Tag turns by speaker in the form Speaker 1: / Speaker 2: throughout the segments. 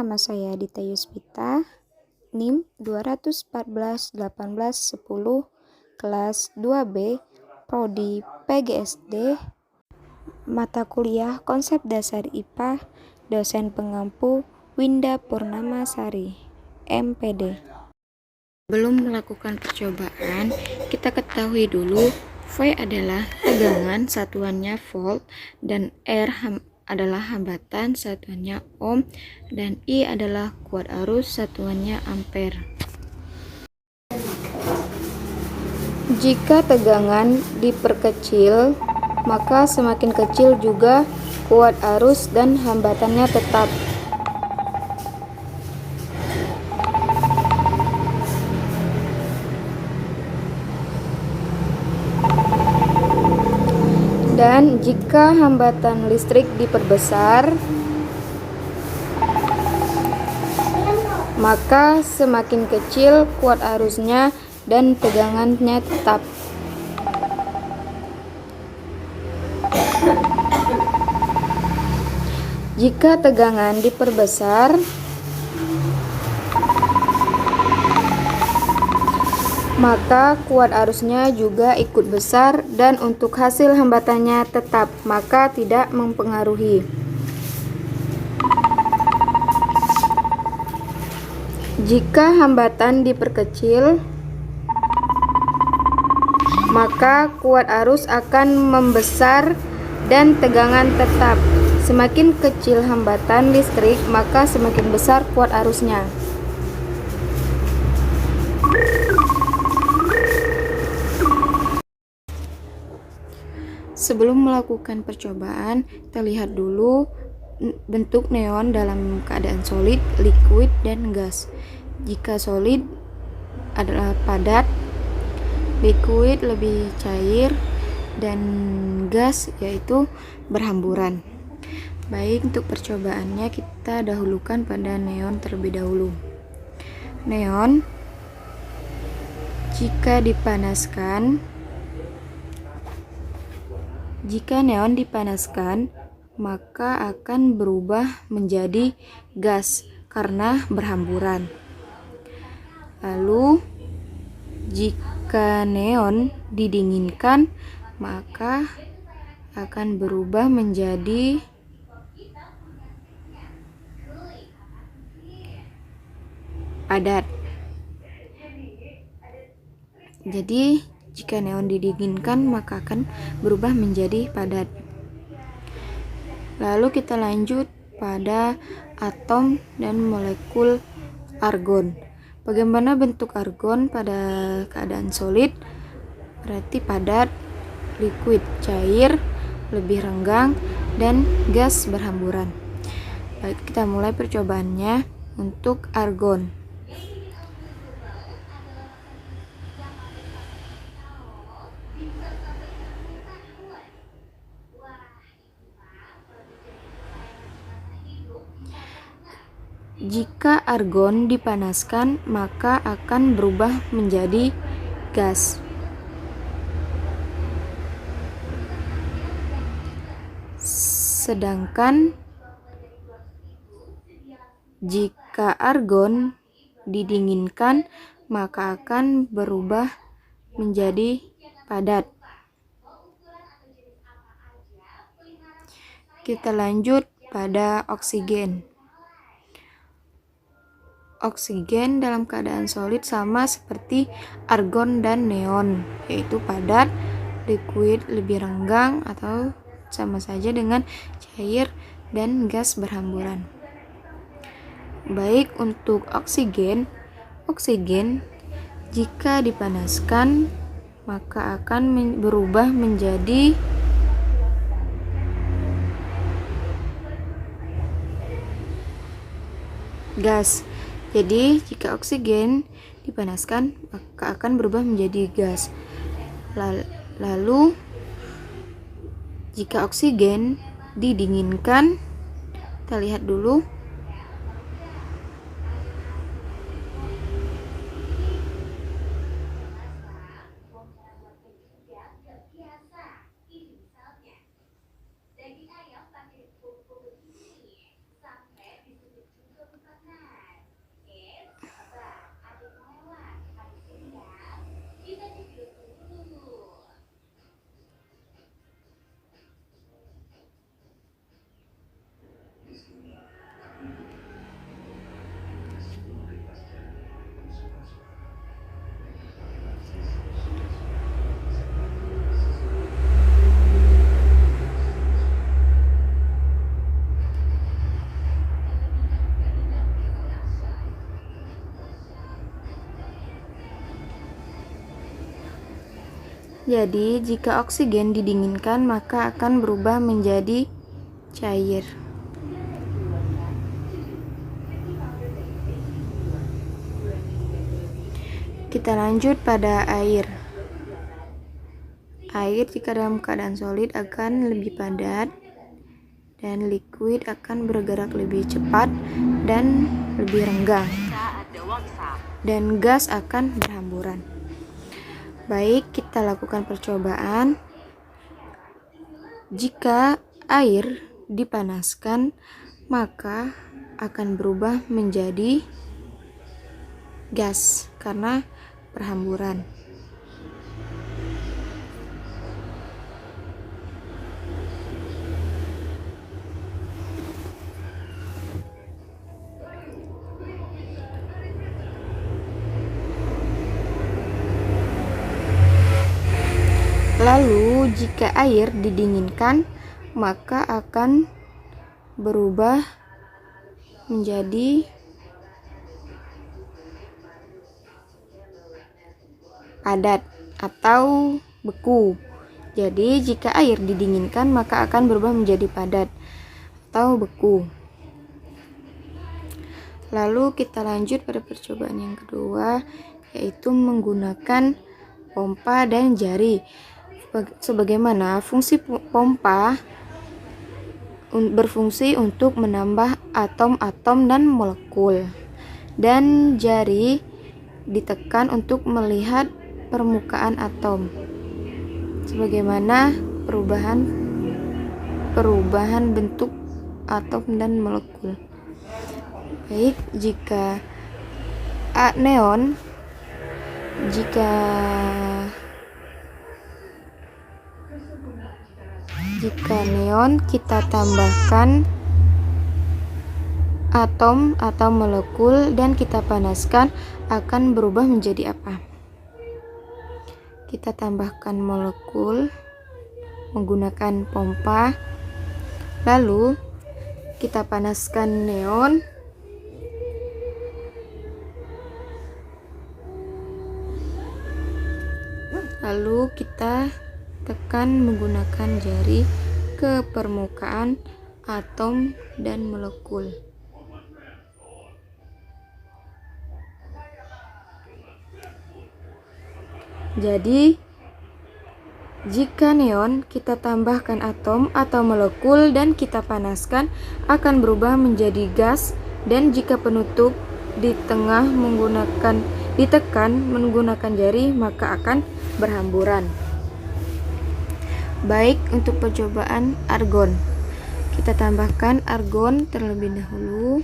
Speaker 1: nama saya Dita Yuspita, NIM 2141810, kelas 2B, Prodi PGSD, mata kuliah Konsep Dasar IPA, dosen pengampu Winda Purnamasari, MPD. Sebelum melakukan percobaan, kita ketahui dulu V adalah tegangan, satuannya volt, dan R adalah hambatan, satuannya ohm, dan I adalah kuat arus, satuannya ampere. Jika tegangan diperkecil, maka semakin kecil juga kuat arus dan hambatannya tetap. Dan jika hambatan listrik diperbesar, maka semakin kecil kuat arusnya dan tegangannya tetap. Jika tegangan diperbesar, maka kuat arusnya juga ikut besar dan untuk hasil hambatannya tetap, maka tidak mempengaruhi. Jika hambatan diperkecil, maka kuat arus akan membesar dan tegangan tetap. Semakin kecil hambatan listrik, maka semakin besar kuat arusnya. Sebelum melakukan percobaan, kita lihat dulu bentuk neon dalam keadaan solid, liquid, dan gas. Jika solid adalah padat, liquid lebih cair, dan gas yaitu berhamburan. Baik, untuk percobaannya kita dahulukan pada neon terlebih dahulu. Neon jika neon dipanaskan, maka akan berubah menjadi gas karena berhamburan. Lalu, jika neon didinginkan, maka akan berubah menjadi padat. Jadi, jika neon didinginkan, maka akan berubah menjadi padat. Lalu kita lanjut pada atom dan molekul argon. Bagaimana bentuk argon pada keadaan solid? Berarti padat, liquid cair, lebih renggang, dan gas berhamburan. Baik, kita mulai percobaannya untuk argon. Jika argon dipanaskan, maka akan berubah menjadi gas. Sedangkan jika argon didinginkan, maka akan berubah menjadi padat. Kita lanjut pada oksigen. Oksigen dalam keadaan solid sama seperti argon dan neon, yaitu padat, liquid lebih renggang atau sama saja dengan cair, dan gas berhamburan. Baik, untuk oksigen jika dipanaskan maka akan berubah menjadi gas. Jadi, jika oksigen dipanaskan, maka akan berubah menjadi gas. Lalu, jika oksigen didinginkan, kita lihat dulu. Jadi, jika oksigen didinginkan, maka akan berubah menjadi cair. Kita lanjut pada air. Air jika dalam keadaan solid akan lebih padat, dan liquid akan bergerak lebih cepat dan lebih renggang, dan gas akan berhamburan. Baik, kita lakukan percobaan. Jika air dipanaskan, maka akan berubah menjadi gas karena berhamburan. Lalu, jika air didinginkan, maka akan berubah menjadi padat atau beku. Jadi, jika air didinginkan, maka akan berubah menjadi padat atau beku. Lalu, kita lanjut pada percobaan yang kedua, yaitu menggunakan pompa dan jari. Sebagaimana fungsi pompa berfungsi untuk menambah atom-atom dan molekul, dan jari ditekan untuk melihat permukaan atom, sebagaimana perubahan bentuk atom dan molekul. Baik, jika neon kita tambahkan atom atau molekul dan kita panaskan, akan berubah menjadi apa? Kita tambahkan molekul menggunakan pompa, lalu kita panaskan neon, lalu kita tekan menggunakan jari ke permukaan atom dan molekul. Jadi, jika neon kita tambahkan atom atau molekul dan kita panaskan, akan berubah menjadi gas, dan jika penutup di tengah ditekan menggunakan jari, maka akan berhamburan. Baik, untuk percobaan argon, kita tambahkan argon terlebih dahulu.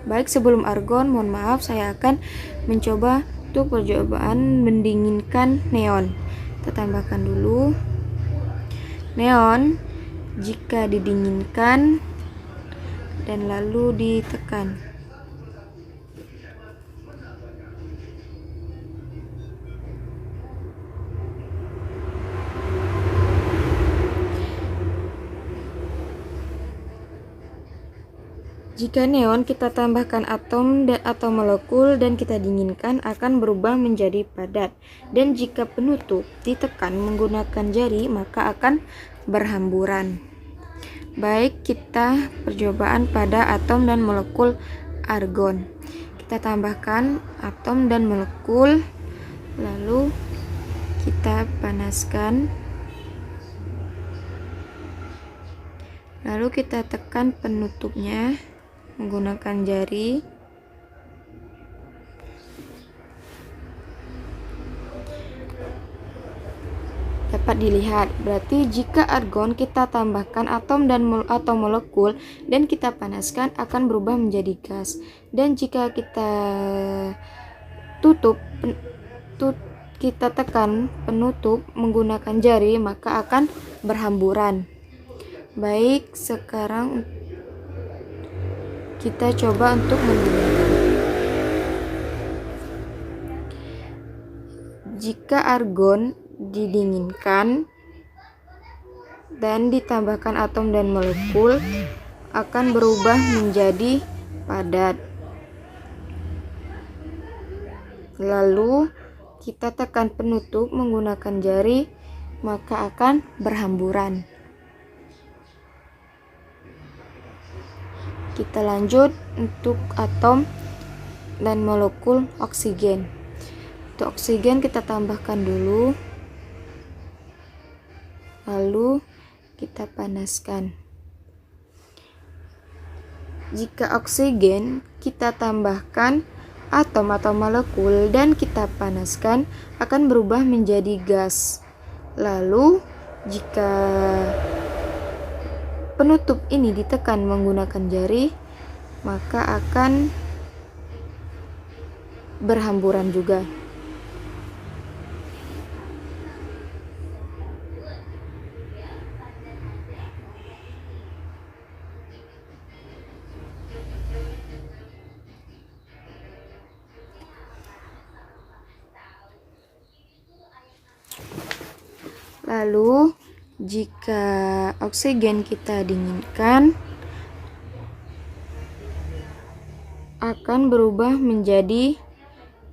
Speaker 1: Baik, sebelum argon, mohon maaf, saya akan mencoba untuk percobaan mendinginkan neon. Kita tambahkan dulu neon. Jika didinginkan dan lalu ditekan, jika neon kita tambahkan atom atau molekul dan kita dinginkan, akan berubah menjadi padat, dan jika penutup ditekan menggunakan jari, maka akan berhamburan. Baik, kita percobaan pada atom dan molekul argon. Kita tambahkan atom dan molekul, lalu kita panaskan, lalu kita tekan penutupnya menggunakan jari. Dapat dilihat, berarti jika argon kita tambahkan atom atau molekul dan kita panaskan, akan berubah menjadi gas, dan jika kita kita tekan penutup menggunakan jari, maka akan berhamburan. Baik, sekarang kita coba untuk mendinginkan. Jika argon didinginkan dan ditambahkan atom dan molekul, akan berubah menjadi padat. Lalu kita tekan penutup menggunakan jari, maka akan berhamburan. Kita lanjut untuk atom dan molekul oksigen. Untuk oksigen kita tambahkan dulu, lalu kita panaskan. Jika oksigen kita tambahkan atom atau molekul dan kita panaskan, akan berubah menjadi gas. Lalu jika penutup ini ditekan menggunakan jari, maka akan berhamburan juga. Lalu jika oksigen kita dinginkan, akan berubah menjadi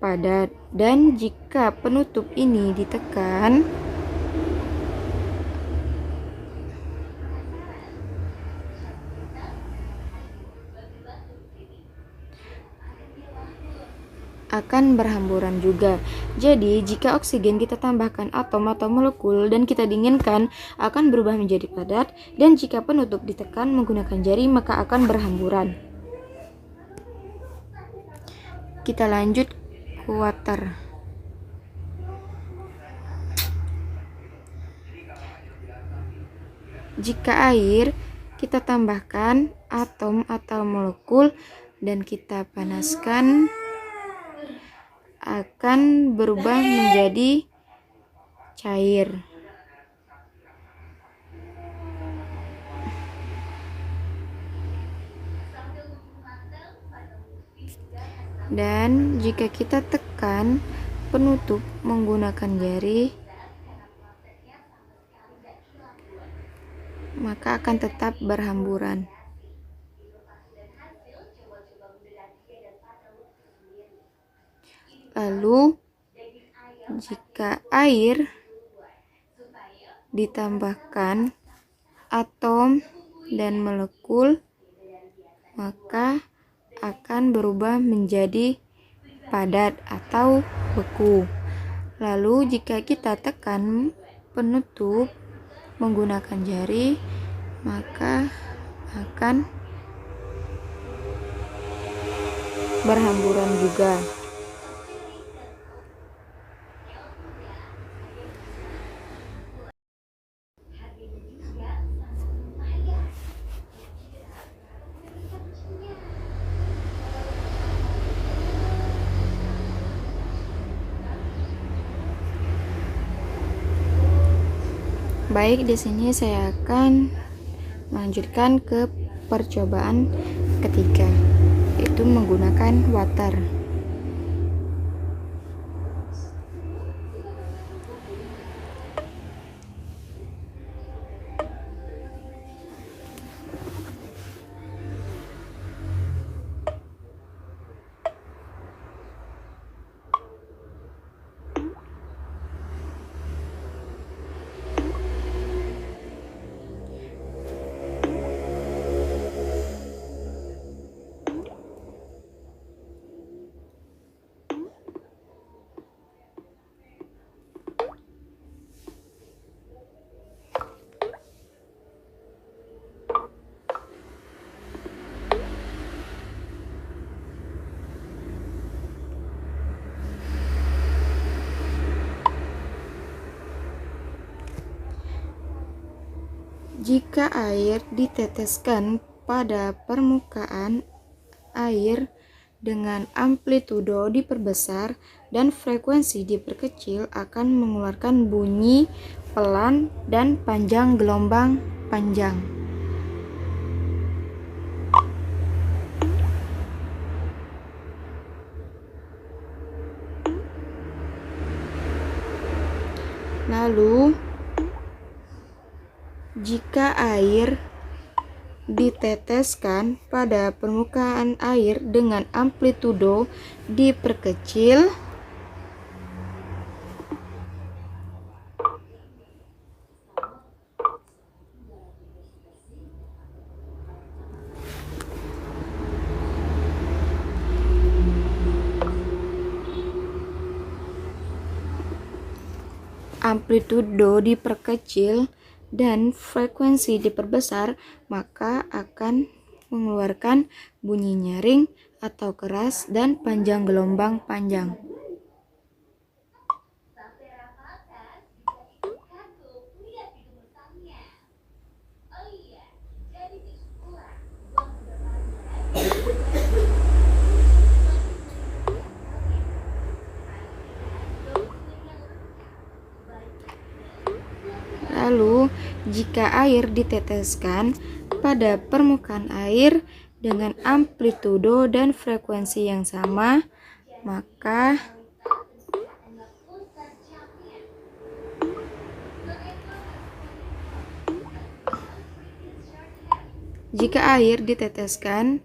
Speaker 1: padat, dan jika penutup ini ditekan, akan berhamburan juga. Jadi jika oksigen kita tambahkan atom atau molekul dan kita dinginkan, akan berubah menjadi padat, dan jika penutup ditekan menggunakan jari, maka akan berhamburan. Kita lanjut ke water. Jika air kita tambahkan atom atau molekul dan kita panaskan, akan berubah menjadi cair. Dan jika kita tekan penutup menggunakan jari, maka akan tetap berhamburan. Lalu jika air ditambahkan atom dan molekul, maka akan berubah menjadi padat atau beku. Lalu jika kita tekan penutup menggunakan jari, maka akan berhamburan juga. Baik, di sini saya akan melanjutkan ke percobaan ketiga, yaitu menggunakan water. Jika air diteteskan pada permukaan air dengan amplitudo diperbesar dan frekuensi diperkecil, akan mengeluarkan bunyi pelan dan panjang gelombang panjang. Lalu jika air diteteskan pada permukaan air dengan amplitudo diperkecil dan frekuensi diperbesar, maka akan mengeluarkan bunyi nyaring atau keras dan panjang gelombang panjang. Lalu, jika air diteteskan pada permukaan air dengan amplitudo dan frekuensi yang sama, maka jika air diteteskan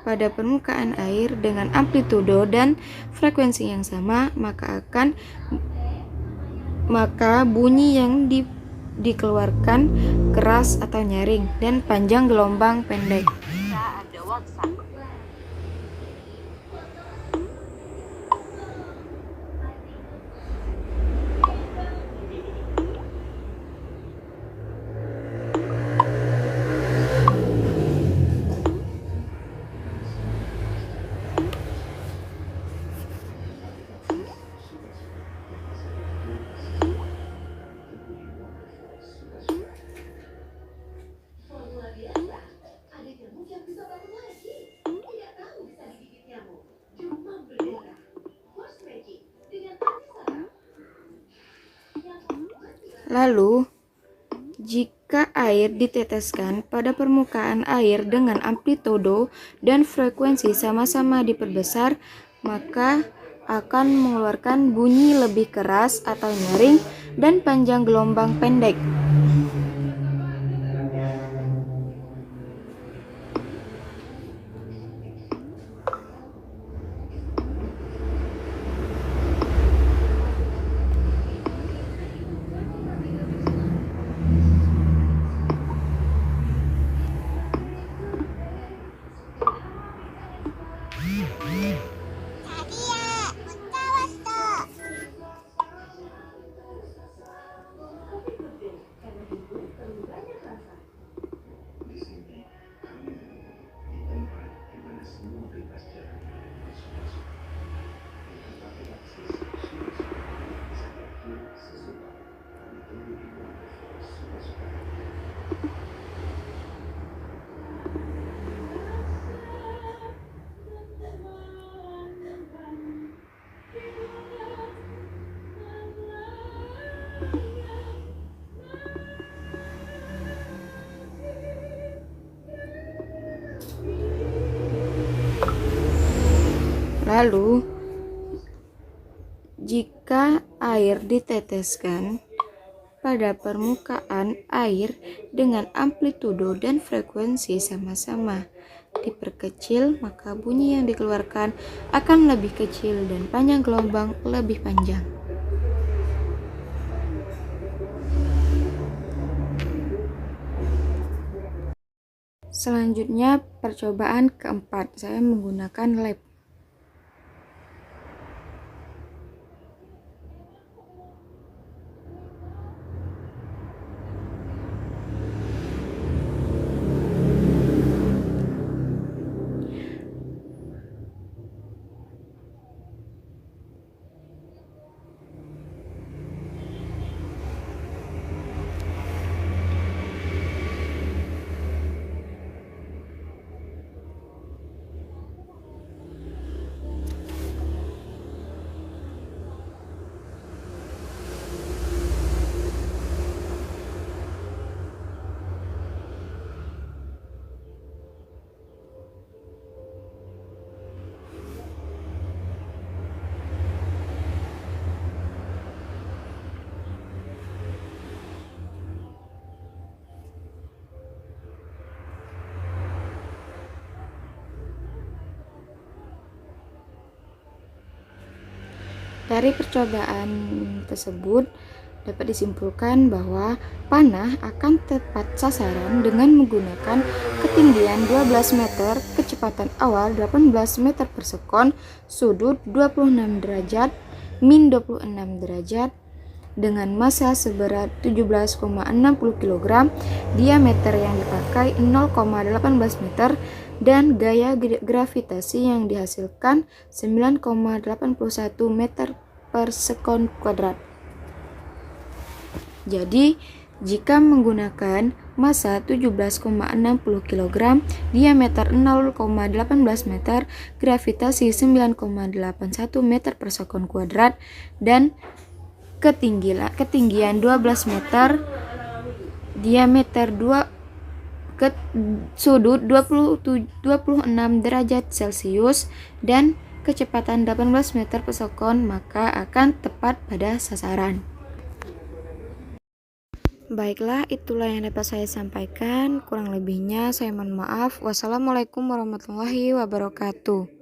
Speaker 1: pada permukaan air dengan amplitudo dan frekuensi yang sama, maka bunyi yang dikeluarkan keras atau nyaring dan panjang gelombang pendek. Lalu, jika air diteteskan pada permukaan air dengan amplitudo dan frekuensi sama-sama diperbesar, maka akan mengeluarkan bunyi lebih keras atau nyaring dan panjang gelombang pendek. Lalu, jika air diteteskan pada permukaan air dengan amplitudo dan frekuensi sama-sama diperkecil, maka bunyi yang dikeluarkan akan lebih kecil dan panjang gelombang lebih panjang. Selanjutnya, percobaan keempat, saya menggunakan lab. Dari percobaan tersebut dapat disimpulkan bahwa panah akan tepat sasaran dengan menggunakan ketinggian 12 meter, kecepatan awal 18 meter per sekon, sudut 26 derajat, min 26 derajat, dengan massa seberat 17,60 kg, diameter yang dipakai 0,18 meter, dan gaya gravitasi yang dihasilkan 9,81 meter per sekon kuadrat. Jadi, jika menggunakan massa 17,60 kg, diameter 0,18 meter, gravitasi 9,81 meter per sekon kuadrat, dan ketinggian 12 meter, diameter sudut 26 derajat Celcius, dan kecepatan 18 meter per sekon, maka akan tepat pada sasaran. Baiklah, itulah yang dapat saya sampaikan. Kurang lebihnya saya mohon maaf. Wassalamualaikum warahmatullahi wabarakatuh.